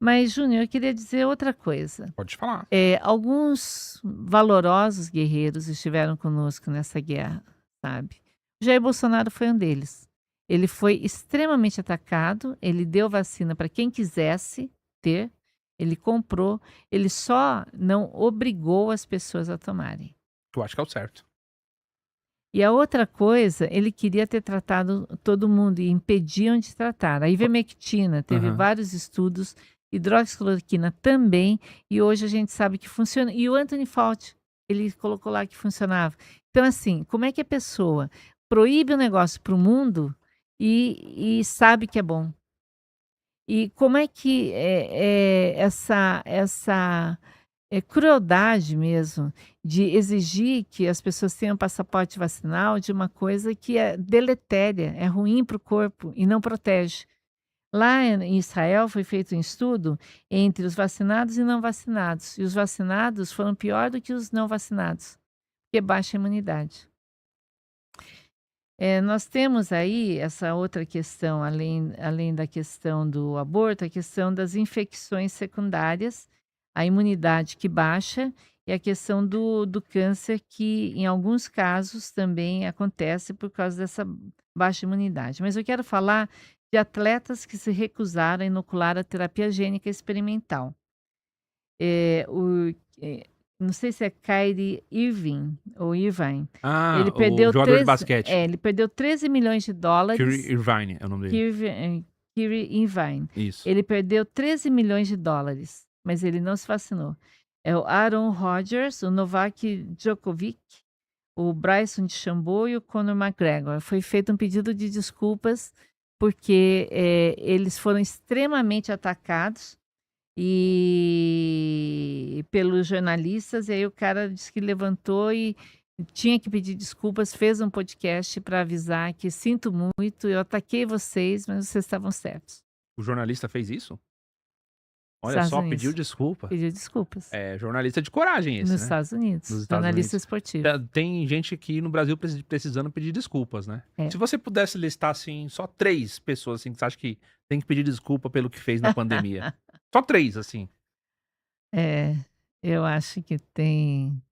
Mas, Júnior, eu queria dizer outra coisa. Pode falar. Alguns valorosos guerreiros estiveram conosco nessa guerra, sabe. Jair Bolsonaro foi um deles. Ele foi extremamente atacado, ele deu vacina para quem quisesse ter, ele comprou, ele só não obrigou as pessoas a tomarem. Eu acho que é o certo. E a outra coisa, ele queria ter tratado todo mundo e impediam de tratar. A ivermectina teve Aham. vários estudos, hidroxicloroquina também, e hoje a gente sabe que funciona. E o Anthony Fauci, ele colocou lá que funcionava. Então, assim, como é que a pessoa proíbe o negócio para o mundo e sabe que é bom? E como é que essa crueldade mesmo de exigir que as pessoas tenham passaporte vacinal de uma coisa que é deletéria, é ruim para o corpo e não protege. Lá em Israel foi feito um estudo entre os vacinados e não vacinados, e os vacinados foram pior do que os não vacinados, porque baixa imunidade. Nós temos aí essa outra questão, além da questão do aborto, a questão das infecções secundárias, a imunidade que baixa e a questão do câncer, que em alguns casos também acontece por causa dessa baixa imunidade. Mas eu quero falar de atletas que se recusaram a inocular a terapia gênica experimental. Eh, o eh, não sei se é Kyrie Irving ou Irvine. Ah, o jogador de basquete. Ele perdeu Kyrie $13 milhões. Irvine é o nome dele. Kyrie Irvine. Isso. Ele perdeu $13 milhões, mas ele não se vacinou. É o Aaron Rodgers, o Novak Djokovic, o Bryson DeChambeau e o Conor McGregor. Foi feito um pedido de desculpas, porque, eles foram extremamente atacados pelos jornalistas, e aí o cara disse que levantou e tinha que pedir desculpas, fez um podcast para avisar que: "Sinto muito, eu ataquei vocês, mas vocês estavam certos". O jornalista fez isso? Olha Estados só, pediu Unidos. desculpa. Pediu desculpas. É jornalista de coragem esse, Nos né, Estados nos Unidos, Estados jornalista Unidos. esportivo. Tem gente aqui no Brasil precisando pedir desculpas, né. É. Se você pudesse listar, assim, só 3 pessoas, assim, que você acha que tem que pedir desculpa pelo que fez na pandemia. Só 3, assim. É, eu acho que tem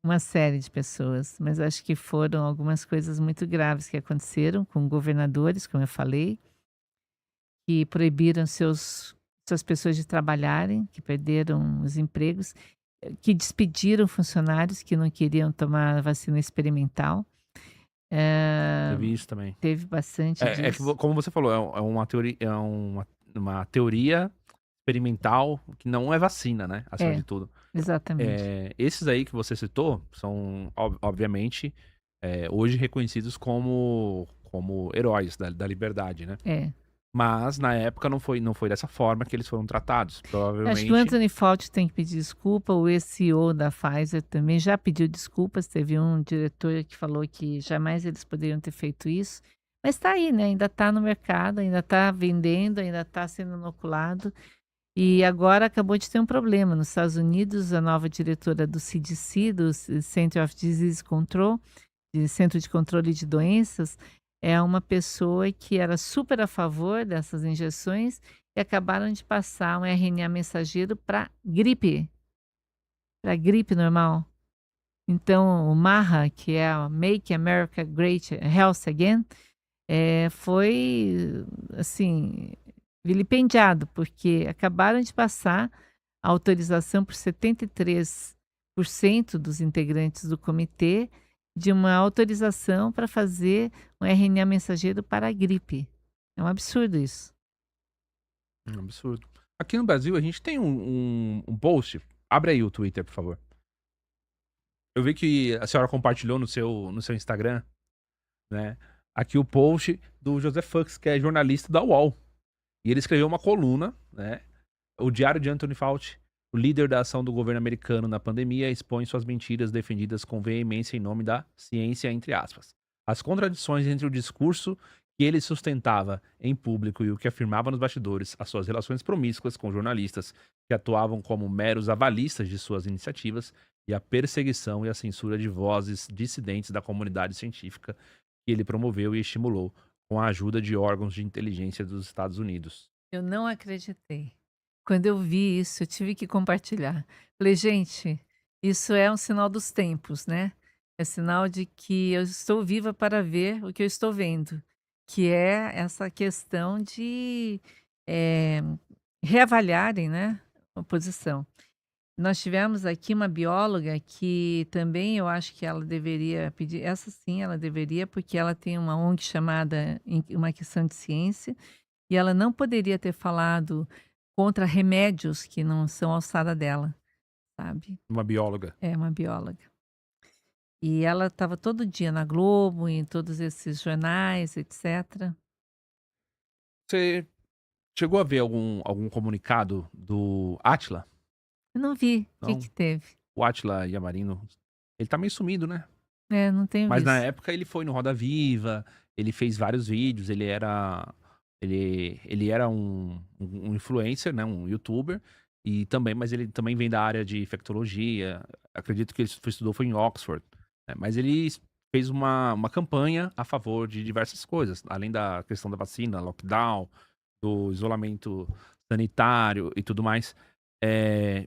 uma série de pessoas, mas acho que foram algumas coisas muito graves que aconteceram com governadores, como eu falei, que proibiram suas pessoas de trabalharem, que perderam os empregos, que despediram funcionários que não queriam tomar a vacina experimental. Eh, Teve isso também. Teve bastante É que vo disso. como você falou, é uma teoria experimental que não é vacina, né, acima É, de tudo. exatamente. Esses aí que você citou são obviamente, hoje reconhecidos como heróis da liberdade, né. É. Mas na época não foi dessa forma que eles foram tratados. Acho que o Provavelmente Anthony Fauci tem que pedir desculpa, o ex-CEO da Pfizer também já pediu desculpas, teve um diretor que falou que jamais eles poderiam ter feito isso, mas está aí, né, ainda está no mercado, ainda está vendendo, ainda está sendo inoculado, e agora acabou de ter um problema. Nos Estados Unidos, a nova diretora do CDC, do Center of Disease Control, de Centro de Controle de Doenças, é uma pessoa que era super a favor dessas injeções e acabaram de passar um RNA mensageiro para gripe normal. Então, o MAHA, que é a Make America Great Health Again, foi, assim, vilipendiado, porque acabaram de passar a autorização por 73% dos integrantes do comitê de uma autorização para fazer um RNA mensageiro para a gripe. É um absurdo isso. é um absurdo. Aqui no Brasil a gente tem um post, abre aí o Twitter, por favor. Eu vi que a senhora compartilhou no seu Instagram, né, aqui o post do José Fux, que é jornalista da UOL. E ele escreveu uma coluna, né, o diário de Anthony Fauci, o líder da ação do governo americano na pandemia, expõe suas mentiras defendidas com veemência em nome da ciência, entre aspas. As contradições entre o discurso que ele sustentava em público e o que afirmava nos bastidores, as suas relações promíscuas com jornalistas que atuavam como meros avalistas de suas iniciativas e a perseguição e a censura de vozes dissidentes da comunidade científica que ele promoveu e estimulou com a ajuda de órgãos de inteligência dos Estados Unidos. Eu não acreditei. Quando eu vi isso, eu tive que compartilhar. Falei: "Gente, isso é um sinal dos tempos, né, é sinal de que eu estou viva para ver o que eu estou vendo", que é essa questão de, eh, reavaliarem, né, a posição. Nós tivemos aqui uma bióloga que também eu acho que ela deveria pedir, essa sim, ela deveria, porque ela tem uma ONG chamada Uma Questão de Ciência, e ela não poderia ter falado contra remédios que não são alçada dela, sabe. Uma bióloga. É uma bióloga. E ela estava todo dia na Globo, em todos esses jornais, etcétera. Você chegou a ver algum comunicado do Átila? Eu não vi, o que Não? que teve? O Átila Yamarino, ele tá meio sumido, né. É, não tenho Mas na visto. época ele foi no Roda Viva, ele fez vários vídeos, ele era um influencer, né, um youtuber, mas ele também vem da área de infectologia, acredito que ele estudou foi em Oxford, né, mas ele fez uma campanha a favor de diversas coisas, além da questão da vacina, lockdown, do isolamento sanitário e tudo mais.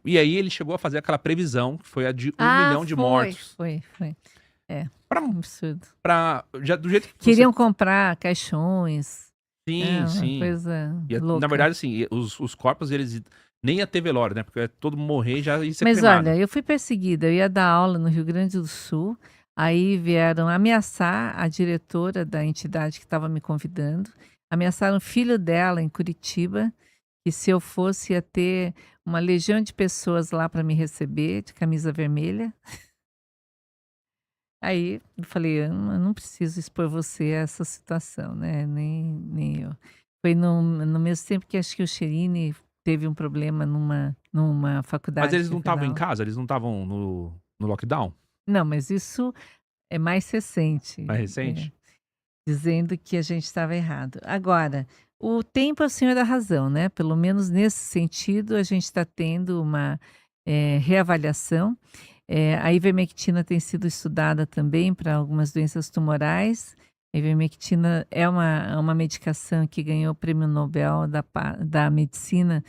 E aí ele chegou a fazer aquela previsão, que foi a de 1 milhão de Foi, mortos. foi, foi. É, Pra um absurdo. já do jeito que você. Queriam comprar caixões, Sim, é uma sim. coisa Na louca. verdade, assim, os corpos eles nem ia ter velório, né, porque todo mundo morrer e já ia ser Mas cremado. olha, eu fui perseguida, eu ia dar aula no Rio Grande do Sul, aí vieram ameaçar a diretora da entidade que estava me convidando, ameaçaram o filho dela em Curitiba, que se eu fosse ia ter uma legião de pessoas lá para me receber, de camisa vermelha. Aí eu falei: "Eu não preciso expor você a essa situação, né, nem eu". Foi no mesmo tempo que acho que o Cherini teve um problema numa Mas faculdade eles que eu não fui estavam dar em aula. casa? Eles não estavam no lockdown? Não, mas isso é mais recente, Mais recente? dizendo que a gente estava errado. Agora, o tempo é o senhor da razão, né, pelo menos nesse sentido a gente está tendo uma, reavaliação. A ivermectina tem sido estudada também para algumas doenças tumorais. A ivermectina é uma medicação que ganhou o prêmio Nobel da medicina,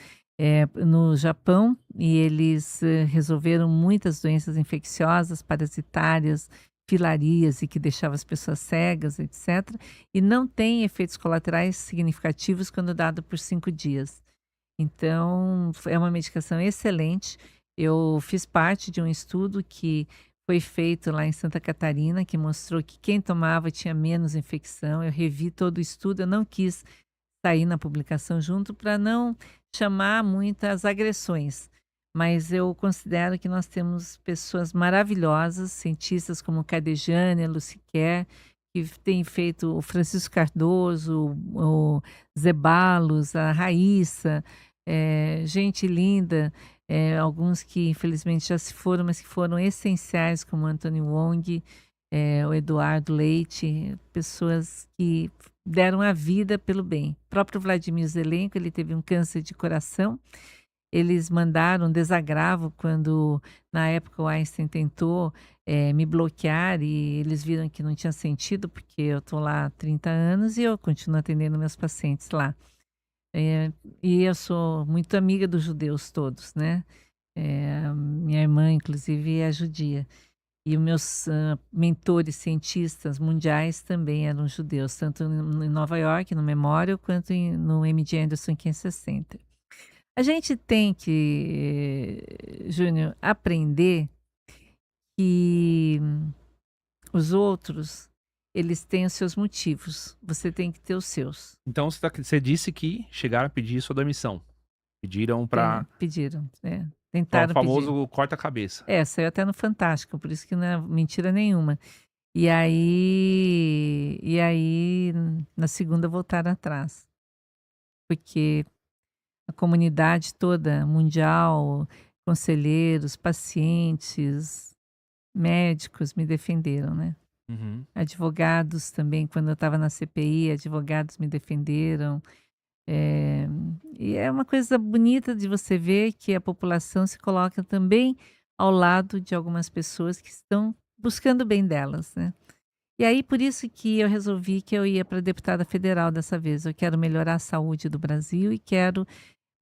no Japão, e eles, resolveram muitas doenças infecciosas, parasitárias, filarias e que deixava as pessoas cegas, etcétera, e não tem efeitos colaterais significativos quando dado por 5 dias. Então, é uma medicação excelente. Eu fiz parte de um estudo que foi feito lá em Santa Catarina, que mostrou que quem tomava tinha menos infecção. Eu revi todo o estudo, eu não quis sair na publicação junto para não chamar muitas agressões. Mas eu considero que nós temos pessoas maravilhosas, cientistas como Cadejane, a Luciquer, que tem feito o Francisco Cardoso, o Zeballos, a Raíssa, gente linda, alguns que infelizmente já se foram, mas que foram essenciais, como Anthony Wong, o Eduardo Leite, pessoas que deram a vida pelo bem. O próprio Vladimir Zelenko, ele teve um câncer de coração, eles mandaram um desagravo quando, na época, o Einstein tentou, me bloquear e eles viram que não tinha sentido, porque eu estou lá há 30 anos e eu continuo atendendo meus pacientes lá. E eu sou muito amiga dos judeus todos, né. Minha irmã, inclusive, é judia. E os meus, mentores cientistas mundiais também eram judeus, tanto em Nova York, no Memorial, quanto no MD Anderson Cancer Center. A gente tem que, Júnior, aprender que os outros, eles têm os seus motivos, você tem que ter os seus. Então você disse que chegaram a pedir sua demissão. Pediram pra Pediram, o tentaram pedir. famoso corta-cabeça. Saiu até no Fantástico, por isso que não é mentira nenhuma. E aí, na segunda voltaram atrás, porque a comunidade toda mundial, conselheiros, pacientes, médicos me defenderam, né. Uhum. Advogados também, quando eu estava na CPI, advogados me defenderam. Eh, e é uma coisa bonita de você ver que a população se coloca também ao lado de algumas pessoas que estão buscando o bem delas, né. E aí por isso que eu resolvi que eu ia para deputada federal dessa vez, eu quero melhorar a saúde do Brasil e quero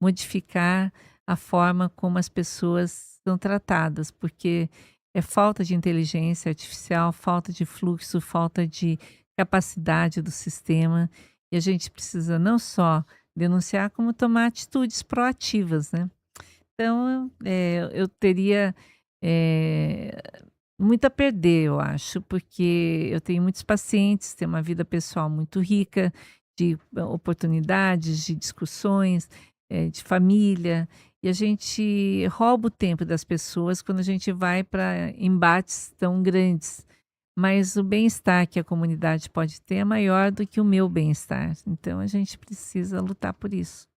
modificar a forma como as pessoas são tratadas, porque é falta de inteligência artificial, falta de fluxo, falta de capacidade do sistema, e a gente precisa não só denunciar, como tomar atitudes proativas, né. Então, eu teria, eh, muito a perder, eu acho, porque eu tenho muitos pacientes, tenho uma vida pessoal muito rica de oportunidades, de discussões, de família, e a gente rouba o tempo das pessoas quando a gente vai para embates tão grandes. Mas o bem-estar que a comunidade pode ter é maior do que o meu bem-estar. Então a gente precisa lutar por isso.